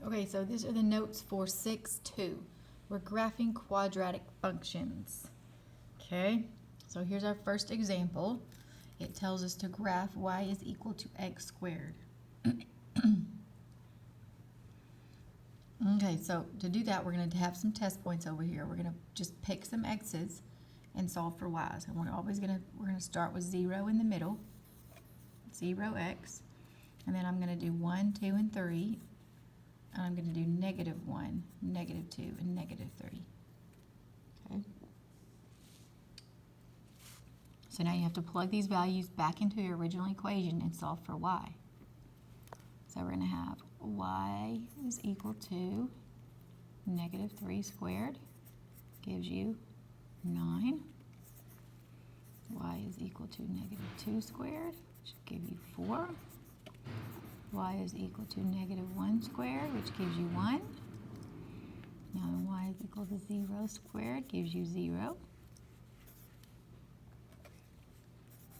Okay, so these are the notes for 6-2. We're graphing quadratic functions. Okay, so here's our first example. It tells us to graph y is equal to x squared. Okay, so to do that, we're going to have some test points over here. We're going to just pick some x's and solve for y's. And we're going to start with 0 in the middle, 0x, and then I'm going to do 1, 2, and 3. And I'm going to do -1, -2, and -3. Okay. So now you have to plug these values back into your original equation and solve for y. So we're going to have y is equal to -3 squared gives you 9. Y is equal to -2 squared, which will give you 4. Y is equal to -1 squared, which gives you 1. Now y is equal to 0 squared gives you 0.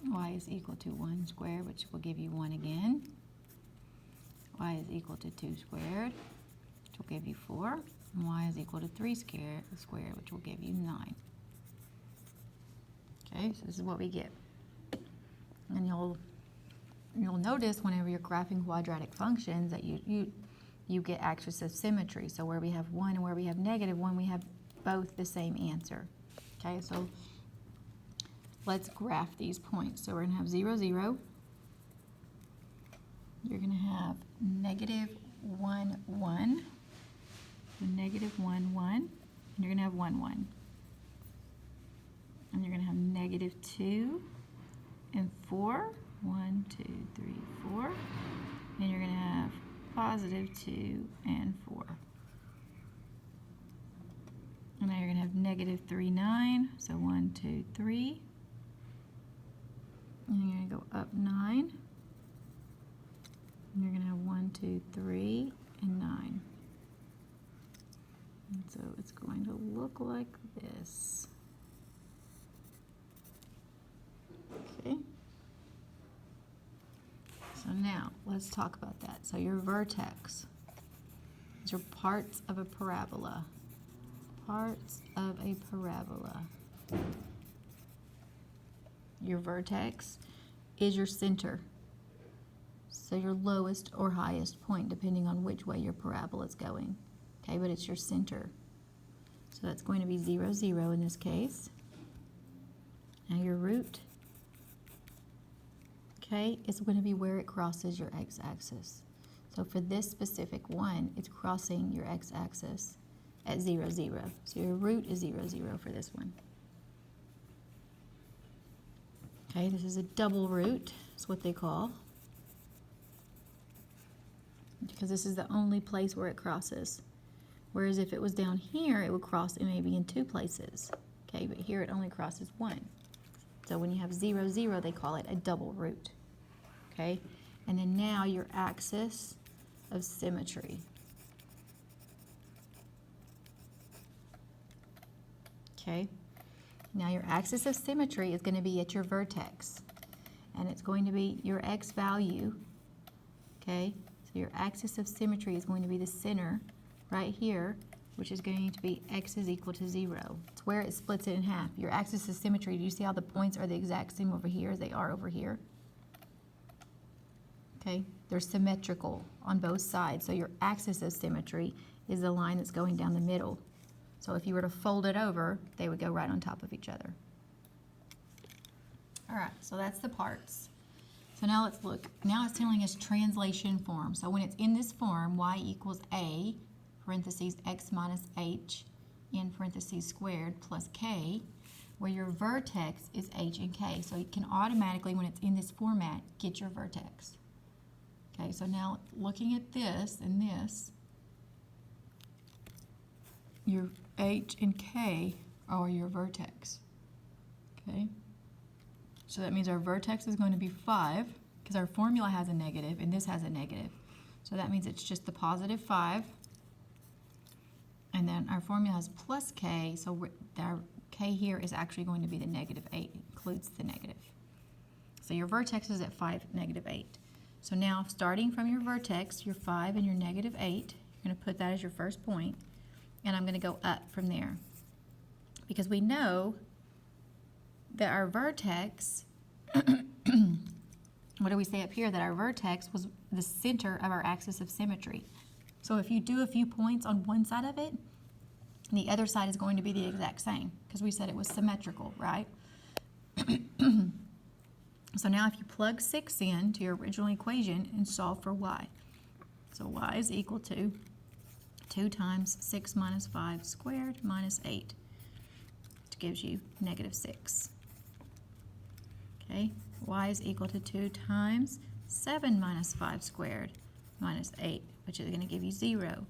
Y is equal to 1 squared, which will give you 1 again. Y is equal to 2 squared, which will give you 4. And y is equal to 3 squared, which will give you 9. Okay, so this is what we get. And you'll notice whenever you're graphing quadratic functions that you get axis of symmetry. So where we have 1 and where we have -1, we have both the same answer. Okay, so let's graph these points. So we're going to have 0, 0. You're going to have -1, 1. -1, 1. And you're going to have 1, 1. And you're going to have -2 and 4. 1, 2, 3, 4. And you're going to have +2 and 4. And now you're going to have -3, 9. So 1, 2, 3. And you're going to go up 9. And you're going to have 1, 2, 3, and 9. And so it's going to look like this. Okay. So now, let's talk about that. So your vertex, these are parts of a parabola. Parts of a parabola. Your vertex is your center. So your lowest or highest point, depending on which way your parabola is going. Okay, but it's your center. So that's going to be 0, 0 in this case. Now your root, okay, is going to be where it crosses your x-axis. So for this specific one, it's crossing your x-axis at 0, 0. So your root is 0, 0 for this one. Okay, this is a double root, is what they call, because this is the only place where it crosses. Whereas if it was down here, it would cross it maybe in 2 places. Okay, but here it only crosses 1. So when you have 0, 0, they call it a double root. Okay, and then now your axis of symmetry. Okay, now your axis of symmetry is going to be at your vertex, and it's going to be your x value. Okay, so your axis of symmetry is going to be the center right here, which is going to be x is equal to 0. It's where it splits it in half. Your axis of symmetry, do you see how the points are the exact same over here as they are over here? Okay, they're symmetrical on both sides. So your axis of symmetry is the line that's going down the middle. So if you were to fold it over, they would go right on top of each other. All right, so that's the parts. So now let's look. Now it's telling us translation form. So when it's in this form, y equals a, parentheses, x minus h, in parentheses squared, plus k, where your vertex is h and k. So you can automatically, when it's in this format, get your vertex. Okay, so now looking at this and this, your h and k are your vertex. Okay, so that means our vertex is going to be 5, because our formula has a negative and this has a negative. So that means it's just the +5. And then our formula has plus k, so our k here is actually going to be the -8. It includes the negative. So your vertex is at 5, -8. So now starting from your vertex, your 5 and your -8, you're going to put that as your first point, and I'm going to go up from there. Because we know that our vertex, what do we say up here? That our vertex was the center of our axis of symmetry. So if you do a few points on one side of it, the other side is going to be the exact same, because we said it was symmetrical, right? So now if you plug 6 in to your original equation and solve for y. So y is equal to 2 times 6 minus 5 squared minus 8, which gives you -6. Okay, y is equal to 2 times 7 minus 5 squared minus 8, which is going to give you 0.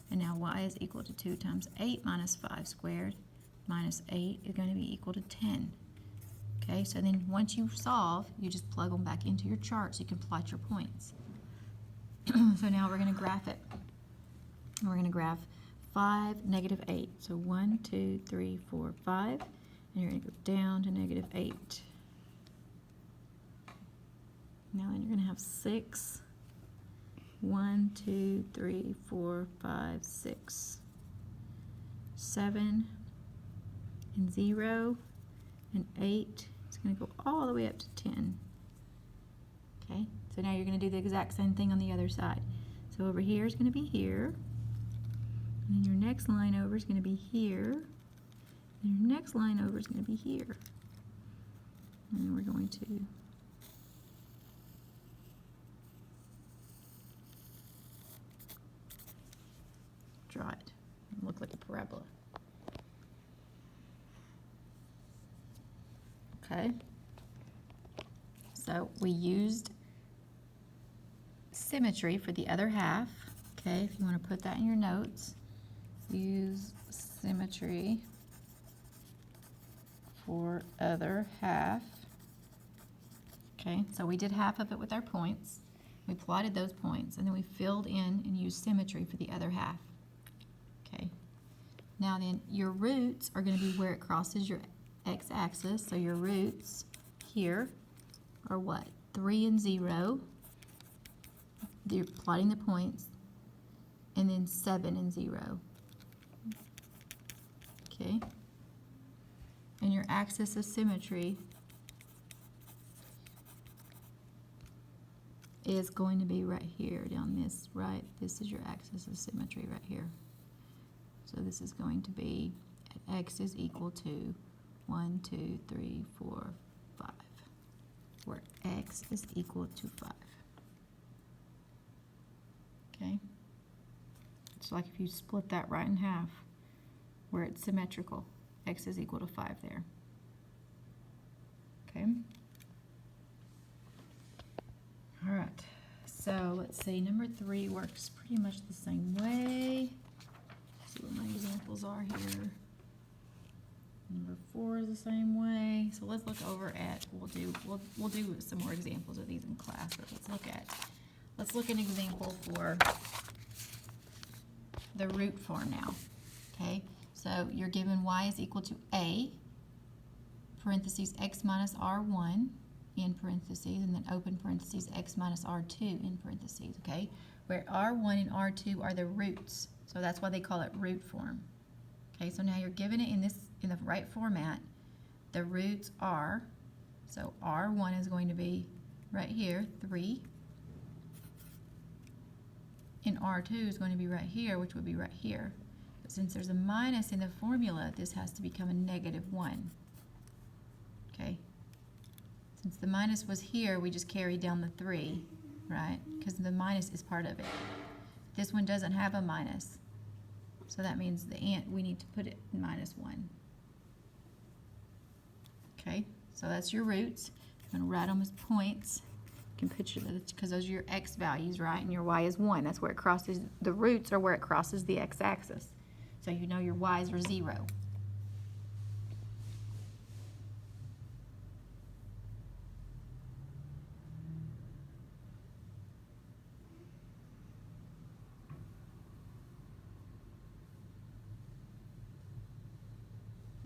And now y is equal to 2 times 8 minus 5 squared minus 8 is going to be equal to 10. Okay, so then once you solve, you just plug them back into your chart so you can plot your points. So now we're going to graph it. We're going to graph 5, -8. So 1, 2, 3, 4, 5. And you're going to go down to -8. Now then you're going to have 6. 1, 2, 3, 4, 5, 6. 7 and 0 and 8. It's going to go all the way up to 10. Okay, so now you're going to do the exact same thing on the other side. So over here is going to be here. And then your next line over is going to be here. And your next line over is going to be here. And then we're going to draw it. It'll look like a parabola. Okay. So we used symmetry for the other half. Okay, if you want to put that in your notes, use symmetry for other half. Okay, so we did half of it with our points. We plotted those points, and then we filled in and used symmetry for the other half. Okay, now then your roots are going to be where it crosses your x-axis. So your roots here are what? 3 and 0. You're plotting the points. And then 7 and 0. Okay. And your axis of symmetry is going to be right here down this, right? This is your axis of symmetry right here. So this is going to be at x is equal to 1, 2, 3, 4, 5, where x is equal to 5. Okay? It's like if you split that right in half, where it's symmetrical, x is equal to 5 there. Okay? All right, so let's see, number 3 works pretty much the same way. Let's see what my examples are here. Number 4 is the same way. So let's look over at, we'll do some more examples of these in class, but let's look at an example for the root form now. Okay, so you're given y is equal to a, parentheses x minus r1 in parentheses, and then open parentheses x minus r2 in parentheses, okay? Where r1 and r2 are the roots, so that's why they call it root form. Okay, so now you're given it in the right format. The roots are, so r1 is going to be right here, 3, and r2 is going to be right here, which would be right here. But since there's a minus in the formula, this has to become a -1. Okay? Since the minus was here, we just carried down the 3, right? Because the minus is part of it. This one doesn't have a minus. So that means we need to put it in -1. Okay? So that's your roots. I'm going to write them as points. You can picture that because those are your x values, right? And your y is 1. That's where it crosses. The roots are where it crosses the x-axis. So you know your y's are 0.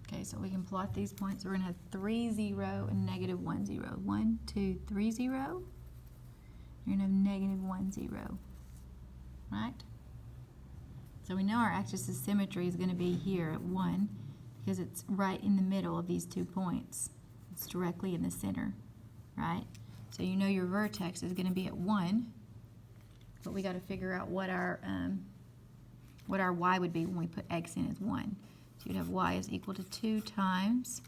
Okay, so we can plot these points. We're going to have 3, 0, and -1, 0. 1, 2, 3, 0. You're going to have -1, 0. Right? So we know our axis of symmetry is going to be here at 1 because it's right in the middle of these 2 points. It's directly in the center, right? So you know your vertex is going to be at 1, but we got to figure out what our y would be when we put x in as 1. So you'd have y is equal to 2 times,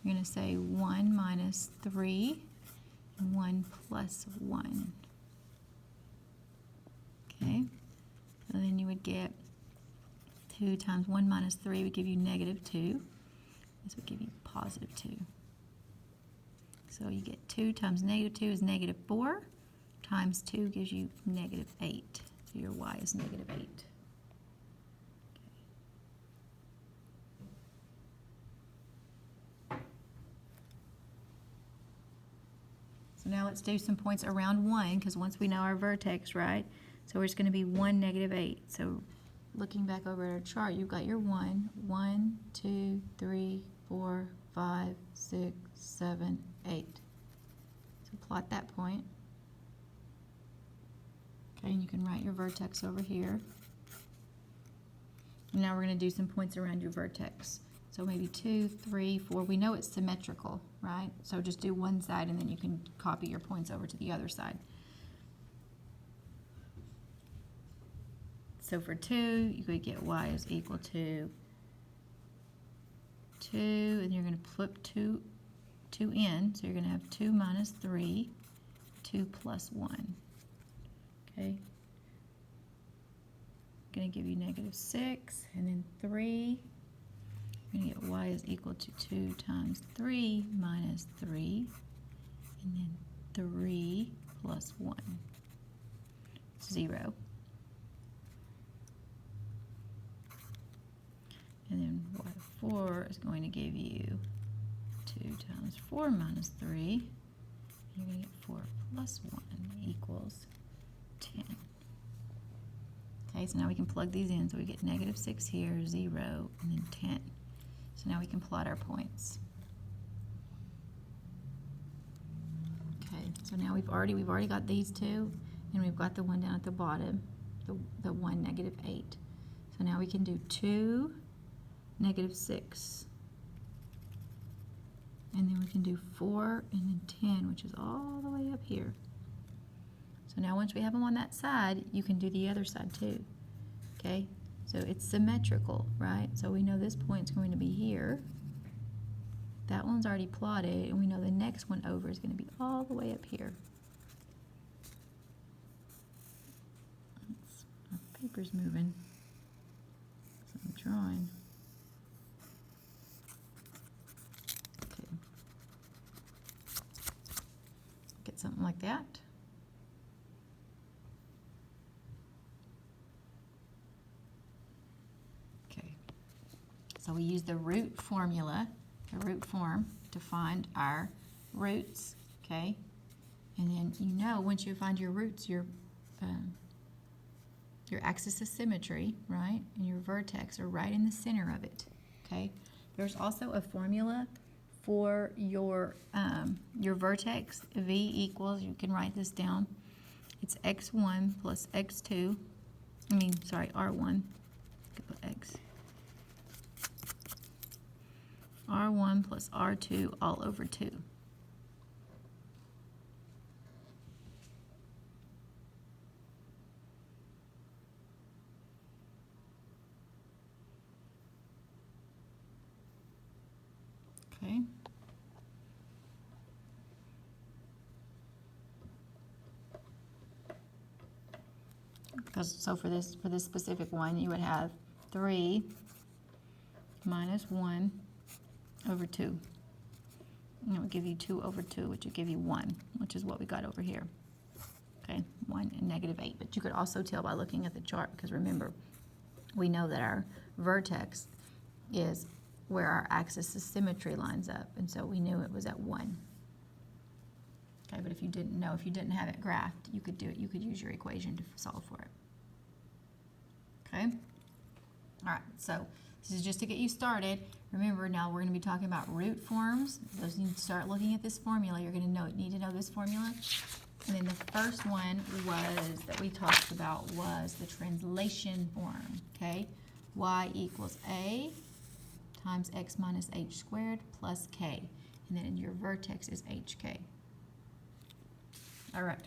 you're going to say 1 minus 3, and 1 plus 1. Okay, so then you would get 2 times 1 minus 3 would give you negative 2. This would give you positive 2. So you get 2 times negative 2 is negative 4, times 2 gives you negative 8. So your y is negative 8. So now let's do some points around 1, because once we know our vertex, right? So it's going to be 1, negative 8. So looking back over at our chart, you've got your 1, 1, 2, 3, 4, 5, 6, 7, 8. So plot that point. Okay, and you can write your vertex over here. And now we're going to do some points around your vertex. So maybe 2, 3, 4. We know it's symmetrical, right? So just do one side and then you can copy your points over to the other side. So for 2, you could get y is equal to 2, and you're going to flip 2 in. So you're going to have 2 minus 3, 2 plus 1. Okay. Going to give you negative 6, and then 3. You're going to get y is equal to 2 times 3 minus 3, and then 3 plus 1, 0. And then y4 is going to give you 2 times 4 minus 3. You're going to get 4 plus 1 equals 10. Okay, so now we can plug these in. So we get negative 6 here, 0, and then 10. So now we can plot our points. Okay, so now we've already got these two, and we've got the one down at the bottom, the 1, negative 8. So now we can do 2, negative 6. And then we can do 4 and then 10, which is all the way up here. So now once we have them on that side, you can do the other side too. Okay? So it's symmetrical, right? So we know this point's going to be here. That one's already plotted, and we know the next one over is going to be all the way up here. Our paper's moving, so I'm drawing. Okay. Get something like that. So we use the root formula, the root form, to find our roots, okay? And then you know once you find your roots, your axis of symmetry, right, and your vertex are right in the center of it, okay? There's also a formula for your vertex. V equals, you can write this down, it's x1 plus x2, R1, could put x. R1 plus R2 all over 2. Okay. So for this specific one, you would have 3 minus 1 over 2. And it would give you 2 over 2, which would give you 1, which is what we got over here. Okay, 1 and negative 8. But you could also tell by looking at the chart, because remember, we know that our vertex is where our axis of symmetry lines up, and so we knew it was at 1. Okay, but if you didn't know, if you didn't have it graphed, you could do it. You could use your equation to solve for it. Okay? All right, so this is just to get you started. Remember, now we're going to be talking about root forms. Those you need to start looking at this formula. You're going to need to know this formula. And then the first one that we talked about was the translation form. Okay. okay? Y equals A times x minus h squared plus k. And then your vertex is hk. All right.